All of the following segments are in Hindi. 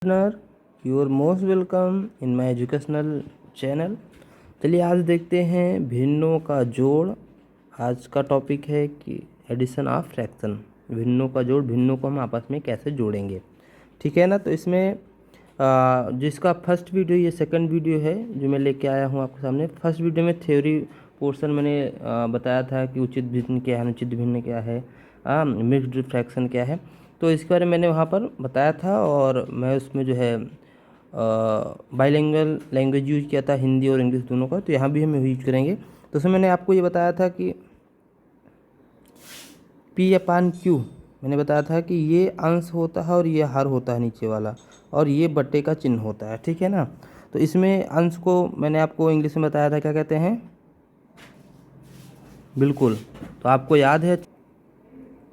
Learner, you are most welcome in my educational channel. चलिए आज देखते हैं भिन्नों का जोड़। आज का टॉपिक है कि एडिशन ऑफ फ्रैक्शन, भिन्नों का जोड़, भिन्नों को हम आपस में कैसे जोड़ेंगे। ठीक है ना। तो इसमें जिसका फर्स्ट वीडियो, ये सेकंड वीडियो है जो मैं लेके आया हूँ आपके सामने। फर्स्ट वीडियो में थ्योरी पोर्शन मैंने बताया था कि उचित भिन्न क्या है, अनुचित भिन्न क्या है, मिक्स्ड फ्रैक्शन क्या है। तो इसके बारे में मैंने वहाँ पर बताया था और मैं उसमें जो है बाइलिंगुअल लैंग्वेज यूज किया था, हिंदी और इंग्लिश दोनों का। तो यहाँ भी हम यूज करेंगे। तो उसमें मैंने आपको ये बताया था कि P/Q, मैंने बताया था कि ये अंश होता है और ये हर होता है नीचे वाला, और ये बट्टे का चिन्ह होता है। ठीक है ना। तो इसमें अंश को मैंने आपको इंग्लिश में बताया था, क्या कहते हैं, बिल्कुल। तो आपको याद है।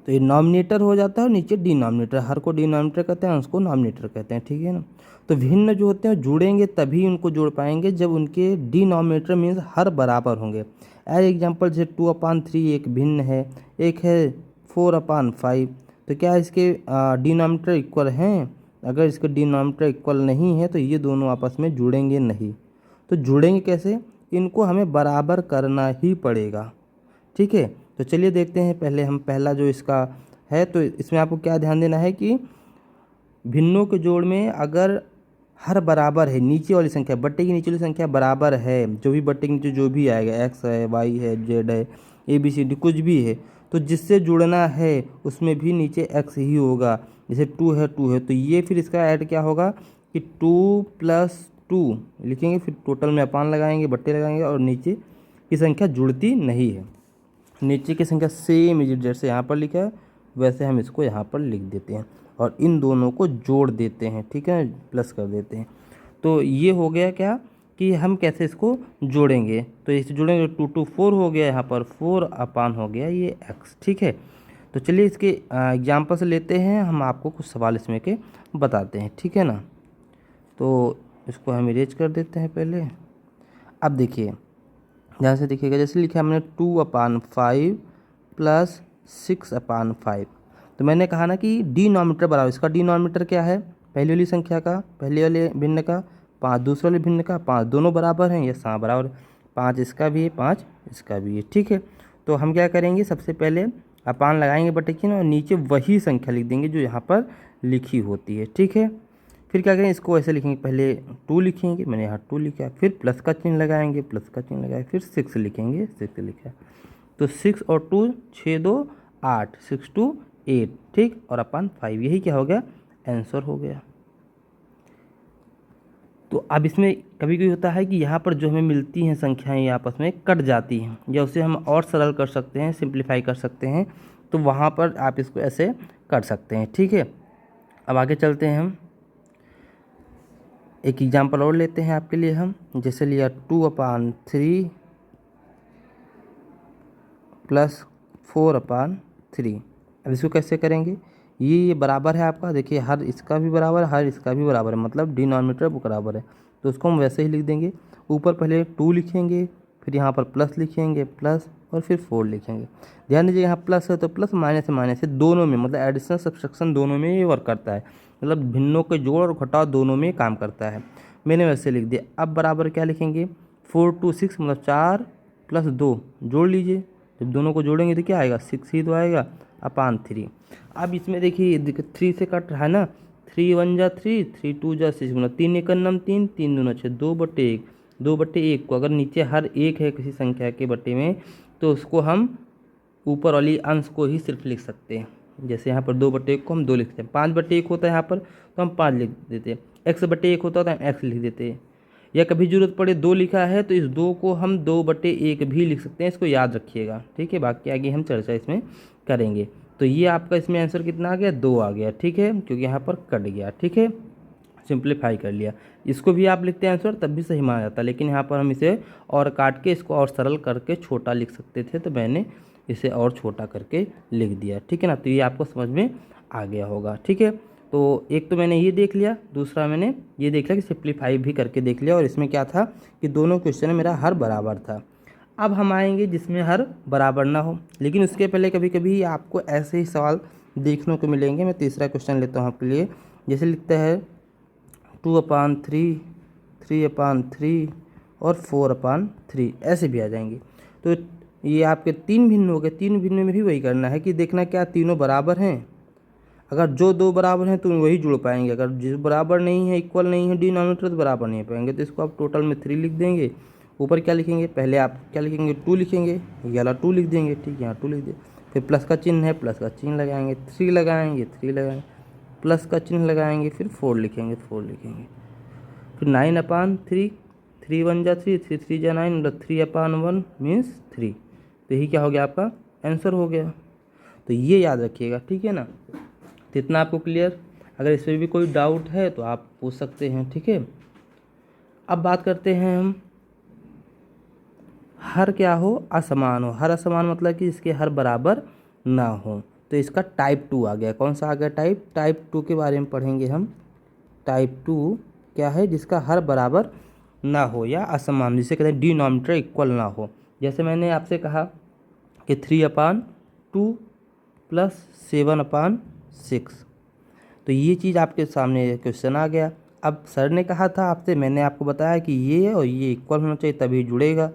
तो ये नॉमिनेटर हो जाता है और नीचे डिनोमिनेटर, हर को डिनोमिनेटर कहते हैं, अंश को नॉमिनेटर कहते हैं। ठीक है ना। तो भिन्न जो होते हैं जुड़ेंगे तभी उनको जोड़ पाएंगे जब उनके डिनोमिनेटर मीन्स हर बराबर होंगे। एज एग्जांपल जैसे 2/3 एक भिन्न है, एक है 4/5। तो क्या इसके डिनोमिनेटर इक्वल हैं? अगर इसके डिनोमिनेटर इक्वल नहीं है तो ये दोनों आपस में जुड़ेंगे नहीं। तो जुड़ेंगे कैसे? इनको हमें बराबर करना ही पड़ेगा। ठीक है। तो चलिए देखते हैं। पहले हम पहला जो इसका है, तो इसमें आपको क्या ध्यान देना है कि भिन्नों के जोड़ में अगर हर बराबर है, नीचे वाली संख्या, बट्टे की नीचे वाली संख्या बराबर है, जो भी बट्टे के नीचे जो भी आएगा, एक्स है, वाई है, जेड है, ABCD कुछ भी है, तो जिससे जुड़ना है उसमें भी नीचे एक्स ही होगा। जैसे 2 है, 2 है, तो ये फिर इसका ऐड क्या होगा कि 2+2 लिखेंगे, फिर टोटल में अपान लगाएंगे, बट्टे लगाएंगे, और नीचे की संख्या जुड़ती नहीं है। नीचे की संख्या सेम इज जैसे यहाँ पर लिखा है वैसे हम इसको यहाँ पर लिख देते हैं और इन दोनों को जोड़ देते हैं। ठीक है, प्लस कर देते हैं। तो ये हो गया क्या कि हम कैसे इसको जोड़ेंगे। तो इसे जोड़ेंगे, 2 हो गया, यहाँ पर 4 हो गया ये x। ठीक है। तो चलिए इसके एग्जाम्पल से लेते हैं, हम आपको कुछ सवाल इसमें के बताते हैं। ठीक है ना। तो इसको हम इरेज कर देते हैं पहले। अब देखिए, यहाँ से देखिएगा, जैसे लिखा हमने 2/5 प्लस 6/5। तो मैंने कहा ना कि डिनोमिनेटर बराबर, इसका डिनोमिनेटर क्या है, पहली वाली संख्या का, पहले वाले भिन्न का 5, दूसरे वाले भिन्न का 5, दोनों बराबर हैं। यस हाँ बराबर, 5 इसका भी है, 5 इसका भी है। ठीक है। तो हम क्या करेंगे, सबसे पहले अपान लगाएंगे बटे की और नीचे वही संख्या लिख देंगे जो यहाँ पर लिखी होती है। ठीक है। फिर क्या करेंगे, इसको ऐसे लिखेंगे, पहले 2 लिखेंगे, मैंने यहाँ 2 लिखा, फिर प्लस का चिन्ह लगाएंगे, प्लस का चिन्ह लगाए, फिर 6 लिखेंगे, 6 लिखा। तो 6 और 2 6 2 8, 6 2 8। ठीक, और अपन 5, यही क्या हो गया, आंसर हो गया। तो अब इसमें कभी कभी होता है कि यहाँ पर जो हमें मिलती हैं संख्याएं ये आपस में कट जाती हैं, या उसे हम और सरल कर सकते हैं, सिंप्लीफाई कर सकते हैं। तो वहाँ पर आप इसको ऐसे कर सकते हैं। ठीक है। अब आगे चलते हैं, हम एक एग्जांपल और लेते हैं आपके लिए। हम जैसे लिया 2/3 प्लस 4/3। अब इसको कैसे करेंगे, ये बराबर है आपका, देखिए हर इसका भी बराबर है, हर इसका भी बराबर है, मतलब डिनोमिनेटर बराबर है। तो उसको हम वैसे ही लिख देंगे, ऊपर पहले 2 लिखेंगे, फिर यहाँ पर प्लस लिखेंगे, प्लस, और फिर 4 लिखेंगे। ध्यान दीजिए, यहाँ प्लस है तो प्लस, माइनस है, दोनों में, मतलब एडिशन सब्सट्रैक्शन दोनों में ये वर्क करता है, मतलब भिन्नों के जोड़ और घटाव दोनों में काम करता है। मैंने वैसे लिख दिया। अब बराबर क्या लिखेंगे, 4 2 6, मतलब 4 + 2 जोड़ लीजिए। जब दोनों को जोड़ेंगे तो क्या आएगा, 6 ही तो आएगा, अपान 3। अब इसमें देखिए 3 से कट रहा है ना, 3 1 जा 3, 3 2 जा 6, मतलब 3 1 नम 3, 3 दूना 6, 2/1, 2/1 को अगर नीचे हर एक है किसी संख्या के बट्टे में, तो उसको हम ऊपर वाली अंश को ही सिर्फ लिख सकते हैं। जैसे यहाँ पर 2/1 को हम 2 लिखते हैं, 5/1 होता है यहाँ पर तो हम 5 लिख देते हैं, x/1 होता है तो हम x लिख देते हैं, या कभी जरूरत पड़े 2 लिखा है तो इस 2 को हम 2/1 भी लिख सकते हैं। इसको याद रखिएगा। ठीक है। बाकी आगे हम चर्चा इसमें करेंगे। तो ये आपका इसमें आंसर कितना आ गया, 2 आ गया। ठीक है, क्योंकि यहाँ पर कट गया। ठीक है, सिंप्लीफाई कर लिया। इसको भी आप लिखते हैं आंसर तब भी सही माना जाता, लेकिन यहाँ पर हम इसे और काट के इसको और सरल करके छोटा लिख सकते थे, तो मैंने इसे और छोटा करके लिख दिया। ठीक है ना। तो ये आपको समझ में आ गया होगा। ठीक है। तो एक तो मैंने ये देख लिया, दूसरा मैंने ये देख लिया कि सिंप्लीफाई भी करके देख लिया, और इसमें क्या था कि दोनों क्वेश्चन में मेरा हर बराबर था। अब हम आएंगे जिसमें हर बराबर ना हो, लेकिन उसके पहले कभी कभी आपको ऐसे ही सवाल देखने को मिलेंगे। मैं तीसरा क्वेश्चन लेता हूँ आपके लिए। जैसे लिखता है 2/3, 3/3 और 4/3 ऐसे भी आ जाएंगे। तो ये आपके तीन भिन्न हो गए। तीन भिन्न में भी वही करना है कि देखना क्या तीनों बराबर हैं। अगर जो दो बराबर हैं तो वही जुड़ पाएंगे, अगर जो बराबर नहीं है, इक्वल नहीं है डिनोमिनेटर, तो बराबर नहीं पाएंगे। तो इसको आप टोटल में 3 लिख देंगे। ऊपर क्या लिखेंगे, पहले आप क्या लिखेंगे 2 लिखेंगे, ये वाला 2 लिख देंगे, ठीक है, यहाँ 2 लिख दें। फिर प्लस का चिन्ह है, प्लस का चिन्ह लगाएंगे, 3 लगाएंगे, 3 लगाएंगे, प्लस का चिन्ह लगाएंगे, फिर 4 लिखेंगे, 4 लिखेंगे। फिर 9/3, 3 1 जा 3, 3 3 जा 9, मतलब 3/1 मीन्स 3। तो यही क्या हो गया, आपका आंसर हो गया। तो ये याद रखिएगा, ठीक है ना। तो इतना आपको क्लियर। अगर इसमें भी कोई डाउट है तो आप पूछ सकते हैं, ठीक है। अब बात करते हैं हम हर क्या हो, असमान हो। हर असमान मतलब कि इसके हर बराबर ना हो। तो इसका टाइप 2 आ गया। कौन सा आ गया, टाइप 2 के बारे में पढ़ेंगे हम। टाइप 2 क्या है, जिसका हर बराबर ना हो या असमान, जिसे कहते हैं डिनोमिनेटर इक्वल ना हो। जैसे मैंने आपसे कहा कि 3/2 प्लस 7/6, तो ये चीज़ आपके सामने क्वेश्चन आ गया। अब सर ने कहा था आपसे, मैंने आपको बताया कि ये और ये इक्वल होना चाहिए तभी जुड़ेगा,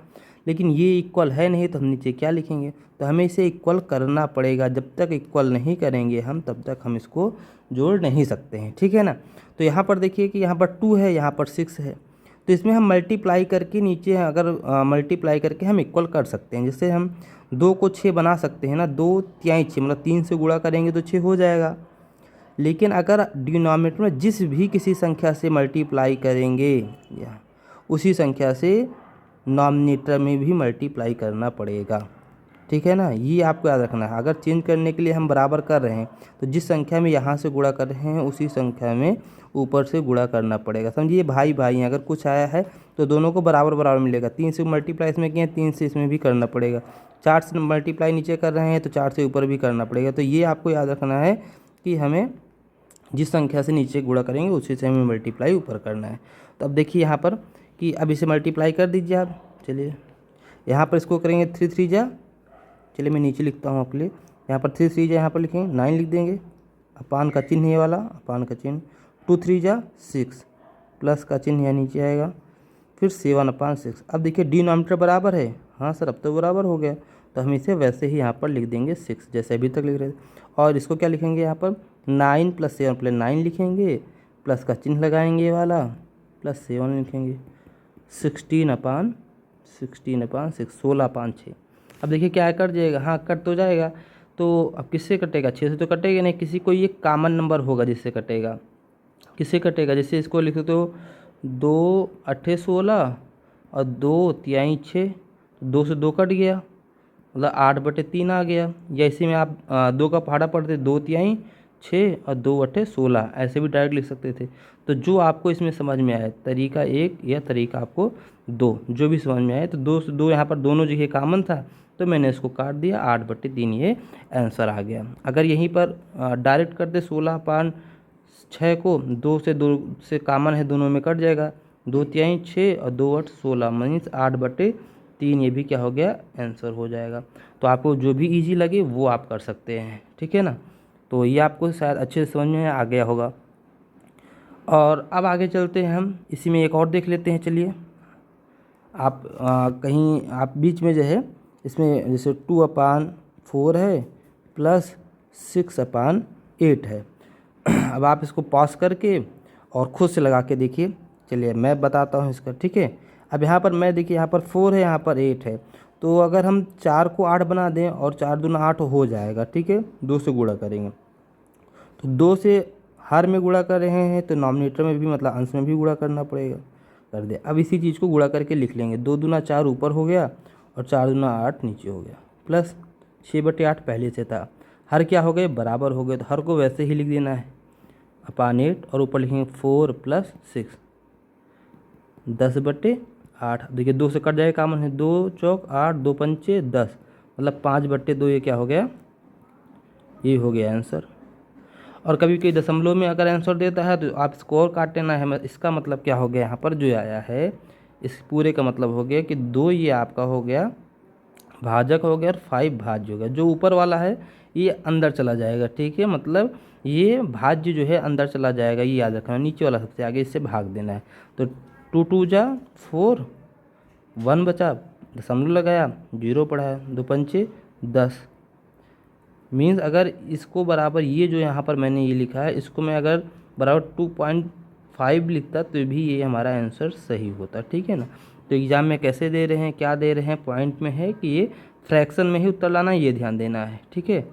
लेकिन ये इक्वल है नहीं, तो हम नीचे क्या लिखेंगे, तो हमें इसे इक्वल करना पड़ेगा। जब तक इक्वल नहीं करेंगे हम, तब तक हम इसको जोड़ नहीं सकते हैं, ठीक है ना। तो यहाँ पर देखिए कि यहाँ पर 2 है, यहाँ पर 6 है, तो इसमें हम मल्टीप्लाई करके नीचे अगर मल्टीप्लाई करके हम इक्वल कर सकते हैं। जैसे हम 2 को 6 बना सकते हैं ना, 2 तिहाई 6, मतलब 3 से गुणा करेंगे तो 6 हो जाएगा। लेकिन अगर डिनोमिनेटर में जिस भी किसी संख्या से मल्टीप्लाई करेंगे, या उसी संख्या से नॉमिनेटर में भी मल्टीप्लाई करना पड़ेगा, ठीक है ना। ये आपको याद रखना है। अगर चेंज करने के लिए हम बराबर कर रहे हैं, तो जिस संख्या में यहाँ से गुणा कर रहे हैं उसी संख्या में ऊपर से गुणा करना पड़ेगा। समझिए भाई भाई हैं, अगर कुछ आया है तो दोनों को बराबर बराबर मिलेगा। 3 से मल्टीप्लाई इसमें किए, 3 से इसमें भी करना पड़ेगा। 4 से मल्टीप्लाई नीचे कर रहे हैं तो 4 से ऊपर भी करना पड़ेगा। तो ये आपको याद रखना है कि हमें जिस संख्या से नीचे गुणा करेंगे उसी से हमें मल्टीप्लाई ऊपर करना है। तो अब देखिए यहाँ पर कि अब इसे मल्टीप्लाई कर दीजिए आप। चलिए यहाँ पर इसको करेंगे 3 3 जा, चलिए मैं नीचे लिखता हूँ आपके लिए। यहाँ पर 3 3 जा, यहाँ पर लिखेंगे 9 लिख देंगे, अपान का चिन्ह ये वाला, अपान का चिन्ह, 2 3 जा 6, प्लस का चिन्ह यहाँ नीचे आएगा, फिर 7/6। अब देखिए डिनोमिनेटर बराबर है, हाँ सर अब तो बराबर हो गया, तो हम इसे वैसे ही यहाँ पर लिख देंगे 6, जैसे अभी तक लिख रहे थे। और इसको क्या लिखेंगे, यहाँ पर 9 + 7 प्लस 9 लिखेंगे, प्लस का चिन्ह लगाएंगे ये वाला, प्लस 7 लिखेंगे, 16/6, 16/6। अब देखिए क्या कट जाएगा, हाँ कट तो जाएगा। तो अब किससे कटेगा, 6 से तो कटेगा नहीं, किसी कोई एक कॉमन नंबर होगा जिससे कटेगा। किससे कटेगा, जैसे इसको लिख दो 2 8 16 और 2 तिहाई 6, 2 से 2 कट गया, मतलब 8/3 आ गया। या इसी में आप 2 का पहाड़ा पढ़ते, 2 तिहाई 6 और 2 8 16, ऐसे भी डायरेक्ट लिख सकते थे। तो जो आपको इसमें समझ में आए, तरीका 1 या तरीका आपको 2, जो भी समझ में आए। तो 2 से 2 यहाँ पर दोनों जगह कॉमन था, तो मैंने इसको काट दिया, 8/3 ये आंसर आ गया। अगर यहीं पर डायरेक्ट करते 16/6 को, 2 से कॉमन है, दोनों में कट जाएगा, 2 तिहाई 6 और 2 8 16 मीन्स 8/3, ये भी क्या हो गया, आंसर हो जाएगा। तो आपको जो भी इजी लगे वो आप कर सकते हैं, ठीक है ना। तो ये आपको शायद अच्छे से समझ में आ गया होगा। और अब आगे चलते हैं हम, इसी में एक और देख लेते हैं। चलिए आप कहीं आप बीच में जो है इसमें जैसे 2/4 है प्लस 6/8 है। अब आप इसको पॉज करके और खुद से लगा के देखिए। चलिए मैं बताता हूँ इसका, ठीक है। अब यहाँ पर मैं देखिए, यहाँ पर 4 है, यहाँ पर 8 है। तो अगर हम 4 को 8 बना दें और 4 दूना 8 हो जाएगा, ठीक है। 2 से गुणा करेंगे, तो 2 से हर में गुणा कर रहे हैं तो नॉमिनेटर में भी मतलब अंश में भी गुणा करना पड़ेगा, कर दे। अब इसी चीज़ को गुणा करके लिख लेंगे, 2 दूना 4 ऊपर हो गया और 4 दूना 8 नीचे हो गया, प्लस 6/8 पहले से था। हर क्या हो गए, बराबर हो गए, तो हर को वैसे ही लिख देना है, /8 और ऊपर लिखेंगे 4 + 6, 10/8। देखिए 2 से कट जाएगा, कॉमन है, 2 चौक 8, 2 पंचे 10, मतलब 5/2 ये क्या हो गया, ये हो गया आंसर। और कभी कोई दशमलव में अगर आंसर देता है तो आप इसको और काट लेना है। इसका मतलब क्या हो गया, यहाँ पर जो आया है इस पूरे का मतलब हो गया कि 2 ये आपका हो गया भाजक हो गया और 5 भाज्य हो गया। जो ऊपर वाला है ये अंदर चला जाएगा, ठीक है। मतलब ये भाज्य जो है अंदर चला जाएगा, ये याद रखना, नीचे वाला सबसे आगे, इससे भाग देना है। तो 2 2 जा 4, 1 बचा, दशमलव लगाया, 0 पड़ा है, 2 पंचे 10। मीन्स अगर इसको बराबर, ये जो यहाँ पर मैंने ये लिखा है, इसको मैं अगर बराबर 2.5 लिखता तो भी ये हमारा आंसर सही होता, ठीक है ना। तो एग्ज़ाम में कैसे दे रहे हैं, क्या दे रहे हैं, पॉइंट में है कि ये फ्रैक्शन में ही उत्तर लाना है, ये ध्यान देना है, ठीक है।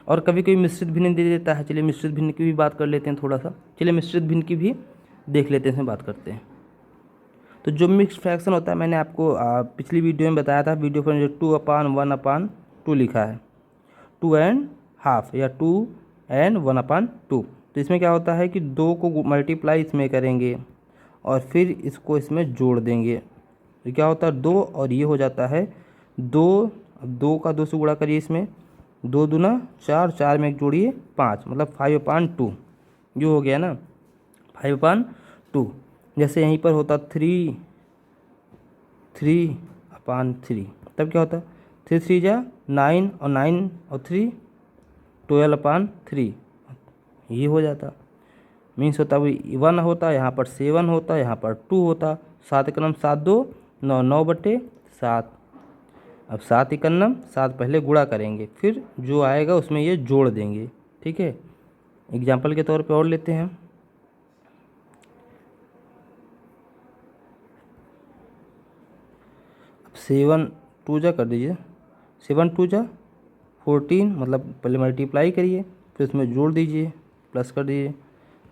और कभी कभी मिश्रित भिन्न दे देता है। चलिए मिश्रित भिन्न की भी बात कर लेते हैं थोड़ा सा। चलिए मिश्रित भिन्न की भी देख लेते हैं, इसमें बात करते हैं। तो जो मिक्स फ्रैक्शन होता है, मैंने आपको पिछली वीडियो में बताया था, वीडियो पर जो 2/1/2 लिखा है, 2.5 या 2 और 1/2। तो इसमें क्या होता है कि 2 को मल्टीप्लाई इसमें करेंगे और फिर इसको इसमें जोड़ देंगे, तो क्या होता है 2, और ये हो जाता है 2। अब 2 का 2 से गुणा करिए, इसमें 2 दूना 4, 4 में एक जोड़िए 5, मतलब 5/2 जो हो गया ना, 5/2। जैसे यहीं पर होता 3/3, तब क्या होता 3 3 जा 9, और 9 और 3 12/3, ये हो जाता। मीन्स होता वही 1 होता, यहाँ पर 7 होता, यहाँ पर 2 होता। 7 एकम 7 2 9, 9/7। अब 7 एकम 7 पहले गुणा करेंगे, फिर जो आएगा उसमें ये जोड़ देंगे, ठीक है। एग्जाम्पल के तौर पे और लेते हैं। अब 7 2 जा कर दीजिए, 7 2 जा 14, मतलब पहले मल्टीप्लाई करिए, फिर उसमें जोड़ दीजिए, प्लस कर दीजिए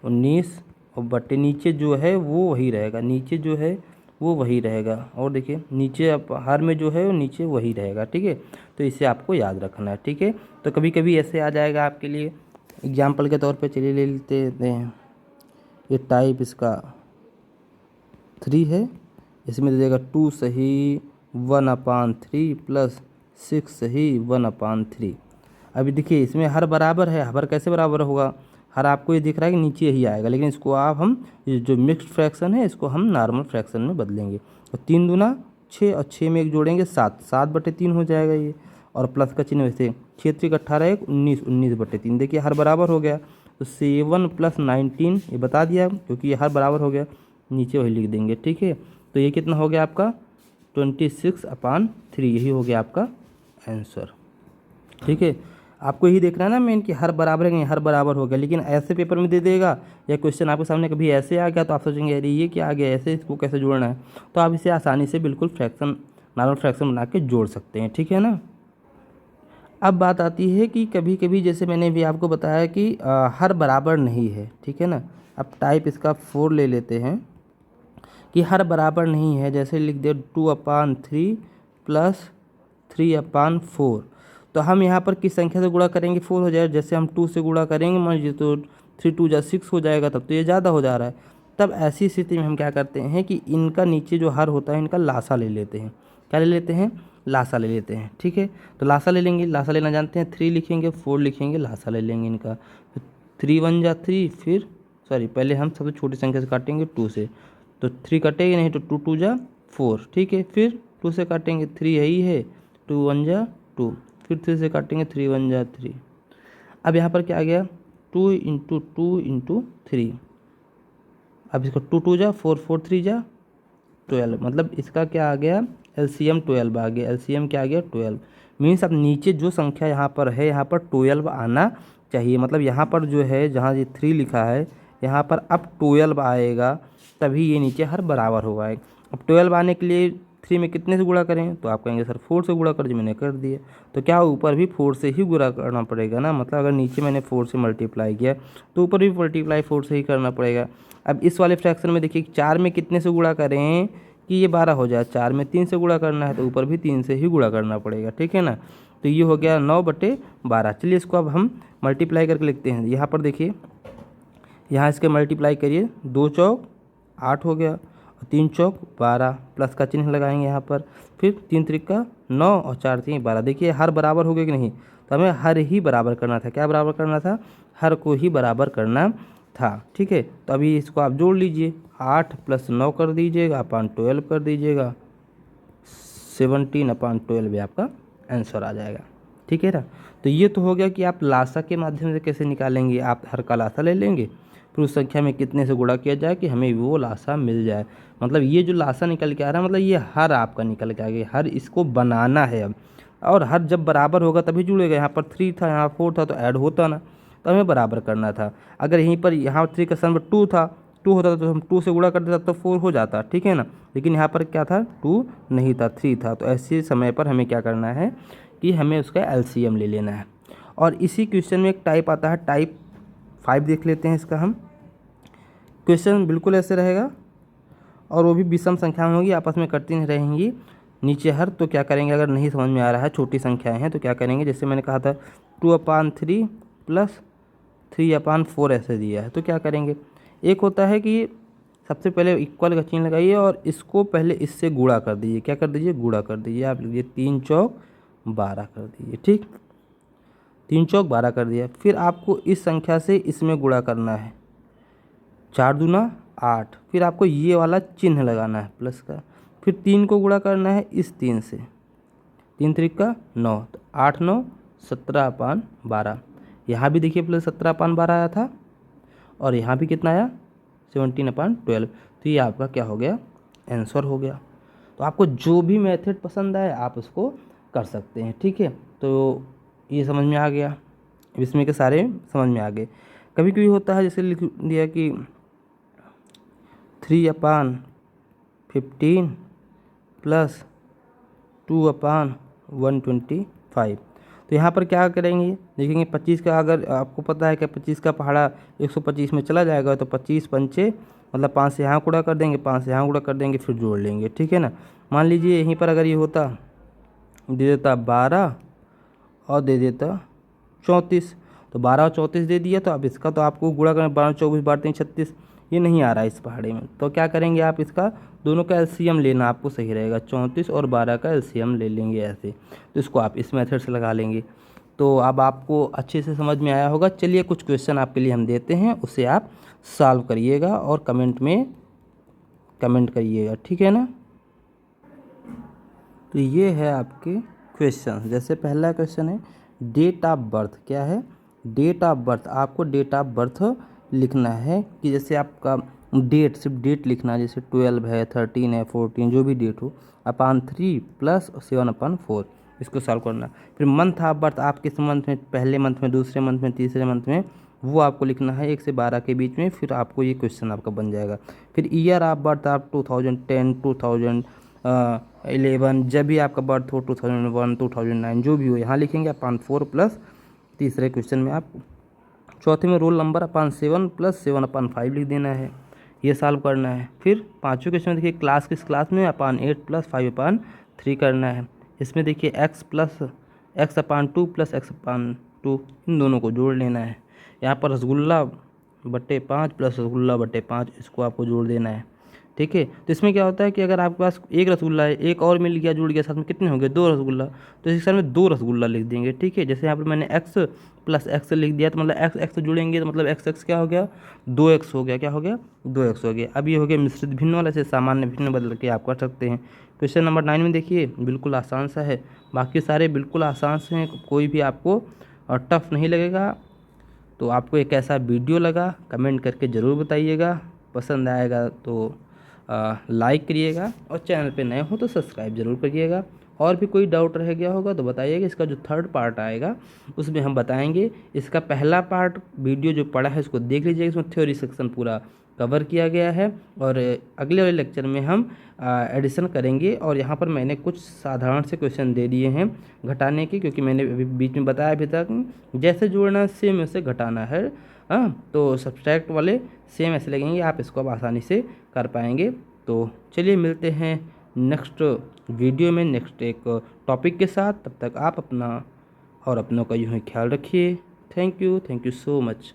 19, और बट्टे नीचे जो है वो वही रहेगा, नीचे जो है वो वही रहेगा। और देखिए नीचे अब हर में जो है वो नीचे वही रहेगा, ठीक है। तो इसे आपको याद रखना है, ठीक है। तो कभी कभी ऐसे आ जाएगा आपके लिए। एग्जाम्पल के तौर पे चलिए ले लेते हैं, ये टाइप इसका 3 है, इसमें दे देगा 2 सही 1/3 प्लस 6 सही 1/3। अभी देखिए इसमें हर बराबर है, हर कैसे बराबर होगा, हर आपको ये दिख रहा है कि नीचे ही आएगा, लेकिन इसको आप हम ये जो मिक्स्ड फ्रैक्शन है इसको हम नॉर्मल फ्रैक्शन में बदलेंगे। तो 3 दूना 6, और 6 में एक जोड़ेंगे 7, 7/3 हो जाएगा ये, और प्लस का चिन्ह वैसे 6 3 18 1 19, 19/3। देखिए हर बराबर हो गया, तो 7 + 19 ये बता दिया, क्योंकि ये हर बराबर हो गया, नीचे वही लिख देंगे, ठीक है। तो ये कितना हो गया आपका 26/3, यही हो गया आपका आंसर, ठीक है। आपको यही देखना है ना मेन कि हर बराबर है, हर बराबर हो गया। लेकिन ऐसे पेपर में दे देगा, या क्वेश्चन आपके सामने कभी ऐसे आ गया तो आप सोचेंगे अरे ये क्या आ गया, ऐसे इसको कैसे जोड़ना है। तो आप इसे आसानी से बिल्कुल फ्रैक्शन, नॉर्मल फ्रैक्शन बना के जोड़ सकते हैं, ठीक है ना। अब बात आती है कि कभी कभी जैसे मैंने भी आपको बताया कि हर बराबर नहीं है, ठीक है ना। अब टाइप इसका 4 ले लेते हैं कि हर बराबर नहीं है। जैसे लिख दे 2/3 प्लस 3/4। तो हम यहाँ पर किस संख्या से गुणा करेंगे, 4 हो जाएगा। जैसे हम 2 से गुणा करेंगे मान लीजिए, तो 3 2 जा 6 हो जाएगा, तब तो ये ज़्यादा हो जा रहा है। तब ऐसी स्थिति में हम क्या करते हैं कि इनका नीचे जो हर होता है इनका लासा ले लेते हैं। क्या ले लेते हैं, लासा ले लेते हैं, ठीक है। तो लासा ले लेंगे, लासा लेना जानते हैं, 3 लिखेंगे 4 लिखेंगे, लासा ले लेंगे इनका। तो 3 1 जा 3, फिर सॉरी पहले हम सबसे छोटी संख्या से काटेंगे 2 से, तो 3 कटेगी नहीं, तो 2 2 जा 4, ठीक है। फिर 2 से काटेंगे, 3 यही है, 2 1 जा 2, फिर 3 से काटेंगे, 3 1 जा 3। अब यहाँ पर क्या आ गया 2 × 2 × 3। अब इसको 2 2 जा 4, 4 3 जा 12, मतलब इसका क्या आ गया एलसीएम 12 आ गया। एलसीएम क्या आ गया 12। मीन्स अब नीचे जो संख्या यहाँ पर है, यहाँ पर 12 आना चाहिए। मतलब यहाँ पर जो है, जहाँ ये 3 लिखा है, यहाँ पर अब 12 आएगा, तभी ये नीचे हर बराबर होगा। अब 12 आने के लिए 3 में कितने से गुणा करें, तो आप कहेंगे सर 4 से गुणा कर दीजिए, मैंने कर दिया। तो क्या ऊपर भी 4 से ही गुणा करना पड़ेगा ना। मतलब अगर नीचे मैंने 4 से मल्टीप्लाई किया तो ऊपर भी मल्टीप्लाई 4 से ही करना पड़ेगा। अब इस वाले फ्रैक्शन में देखिए 4 में कितने से गुणा करें कि ये 12 हो जाए, 4 में 3 से गुणा करना है, तो ऊपर भी 3 से ही गुणा करना पड़ेगा, ठीक है ना। तो ये हो गया 9/12। चलिए इसको अब हम मल्टीप्लाई करके लिखते हैं। यहाँ पर देखिए, यहाँ इसके मल्टीप्लाई करिए, 2 चौक 8 हो गया, और 3 चौक 12, प्लस का चिन्ह लगाएंगे यहाँ पर, फिर 3 त्रिका 9 और 4 3 12। देखिए हर बराबर हो गया कि नहीं, तो हमें हर ही बराबर करना था। क्या बराबर करना था, हर को ही बराबर करना था, ठीक है। तो अभी इसको आप जोड़ लीजिए, 8 + 9 कर दीजिएगा, अपन 12 कर दीजिएगा, 17/12 भी आपका आंसर आ जाएगा, ठीक है ना। तो ये तो हो गया कि आप लासा के माध्यम से कैसे निकालेंगे। आप हर का लासा ले लेंगे, फिर उस संख्या में कितने से गुणा किया जाए कि हमें वो लासा मिल जाए। मतलब ये जो लासा निकल के आ रहा है, मतलब ये हर आपका निकल के आ गया। हर इसको बनाना है अब, और हर जब बराबर होगा तभी जुड़ेगा। यहाँ पर 3 था, यहाँ 4 था, तो ऐड होता ना, तो हमें बराबर करना था। अगर यहीं पर यहाँ 3 का स्थान पर 2 था, 2 होता तो हम 2 से गुणा कर देता तो 4 हो जाता, ठीक है ना। लेकिन यहाँ पर क्या था, 2 नहीं था, 3 था। तो ऐसे समय पर हमें क्या करना है कि हमें उसका एलसीएम ले लेना है। और इसी क्वेश्चन में एक टाइप आता है, टाइप 5 देख लेते हैं इसका हम। क्वेश्चन बिल्कुल ऐसे रहेगा, और वो भी विषम संख्याएं होंगी, आपस में कटती नहीं रहेंगी नीचे हर। तो क्या करेंगे, अगर नहीं समझ में आ रहा है, छोटी संख्याएं हैं, तो क्या करेंगे, जैसे मैंने कहा था 2/3 प्लस 3/4 ऐसे दिया है। तो क्या करेंगे, एक होता है कि सबसे पहले इक्वल का चिन्ह लगाइए और इसको पहले इससे गुणा कर दीजिए। क्या कर दीजिए, गुणा कर दीजिए। आप लिखिए 3 चौक 12 कर दीजिए, ठीक, 3 चौक 12 कर दिया। फिर आपको इस संख्या से इसमें गुणा करना है, 4 दूना 8। फिर आपको ये वाला चिन्ह लगाना है प्लस का। फिर 3 को गुणा करना है इस 3 से, 3 त्रिका 9, तो 8 9 17/12। यहाँ भी देखिए प्लस 17/12 आया था, और यहाँ भी कितना आया 17/12। तो ये आपका क्या हो गया, आंसर हो गया। तो आपको जो भी मेथड पसंद आए आप उसको कर सकते हैं, ठीक है। तो ये समझ में आ गया, इसमें के सारे समझ में आ गए। कभी कभी होता है जैसे लिख दिया कि 3/15 प्लस 2/125। तो यहाँ पर क्या करेंगे, देखेंगे 25 का, अगर आपको पता है कि 25 का पहाड़ा 125 में चला जाएगा, तो 25 पंचे मतलब 5 से यहाँ गुणा कर देंगे, 5 से यहाँ गुणा कर देंगे, फिर जोड़ लेंगे, ठीक है ना। मान लीजिए यहीं पर अगर ये होता, दे देता 12 और दे देता 34, तो 12 और 34 दे दिया। तो अब इसका तो आपको गुणा करना, 12 24 12 36, ये नहीं आ रहा है इस पहाड़े में। तो क्या करेंगे, आप इसका दोनों का एलसीएम लेना आपको सही रहेगा। 34 और 12 का एलसीएम ले लेंगे ऐसे। तो इसको आप इस मेथड से लगा लेंगे। तो अब आपको अच्छे से समझ में आया होगा। चलिए कुछ क्वेश्चन आपके लिए हम देते हैं, उसे आप सॉल्व करिएगा और कमेंट में कमेंट करिएगा, ठीक है ना। तो ये है आपके क्वेश्चन। जैसे पहला क्वेश्चन है डेट ऑफ बर्थ। क्या है, डेट ऑफ बर्थ। आपको डेट ऑफ बर्थ लिखना है कि जैसे आपका डेट, सिर्फ डेट लिखना है, जैसे 12 है, 13 है, 14, जो भी डेट हो, /3 प्लस 7/4। इसको सॉल्व करना। फिर मंथ ऑफ बर्थ, आप किस मंथ में, पहले मंथ में, दूसरे मंथ में, तीसरे मंथ में, वो आपको लिखना है 1 से 12 के बीच में। फिर आपको ये क्वेश्चन आपका बन जाएगा। फिर ईयर ऑफ बर्थ, आप 2010, 2011, जब भी आपका बर्थ हो, 2001, 2009, जो भी हो, यहाँ लिखेंगे 4 प्लस, तीसरे क्वेश्चन में आप चौथे में रोल नंबर 7 प्लस 7/5 लिख देना है। ये सॉल्व करना है। फिर पाँचवें क्वेश्चन में देखिए क्लास किस क्लास में, 8 प्लस 5/3 करना है। इसमें देखिए x plus x/2 plus x/2, इन दोनों को जोड़ लेना है। यहाँ पर रसगुल्ला बट्टे 5 प्लस रसगुल्ला बट्टे 5, इसको आपको जोड़ देना है, ठीक है। तो इसमें क्या होता है कि अगर आपके पास एक रसगुल्ला है, एक और मिल गया, जुड़ गया, साथ में कितने हो गए, 2 रसगुल्ला। तो इस में 2 रसगुल्ला लिख देंगे, ठीक है। जैसे यहाँ पर मैंने x प्लस x लिख दिया, तो मतलब x x जुड़ेंगे, तो मतलब x क्या हो गया, 2x हो गया। क्या हो गया, 2x हो गया। अब ये हो गया मिश्रित भिन्न वाला, से सामान्य भिन्न बदल के आप कर सकते हैं। क्वेश्चन नंबर 9 में देखिए बिल्कुल आसान सा है, बाकी सारे बिल्कुल आसान से हैं, कोई भी आपको टफ नहीं लगेगा। तो आपको एक ऐसा वीडियो लगा, कमेंट करके ज़रूर बताइएगा। पसंद आएगा तो लाइक करिएगा, और चैनल पे नए हो तो सब्सक्राइब जरूर करिएगा। और भी कोई डाउट रह गया होगा तो बताइएगा। इसका जो 3rd पार्ट आएगा उसमें हम बताएंगे। इसका पहला पार्ट वीडियो जो पड़ा है उसको देख लीजिएगा, इसमें थ्योरी सेक्शन पूरा कवर किया गया है। और अगले वाले लेक्चर में हम एडिशन करेंगे। और यहाँ पर मैंने कुछ साधारण से क्वेश्चन दे दिए हैं घटाने के, क्योंकि मैंने अभी बीच में बताया अभी तक जैसे जोड़ना सेम वैसे घटाना है। हाँ, तो सब्सट्रैक्ट वाले सेम ऐसे लगेंगे, आप इसको अब आसानी से कर पाएंगे। तो चलिए मिलते हैं नेक्स्ट वीडियो में, नेक्स्ट एक टॉपिक के साथ। तब तक आप अपना और अपनों का यूँ ही ख्याल रखिए। Thank you so much.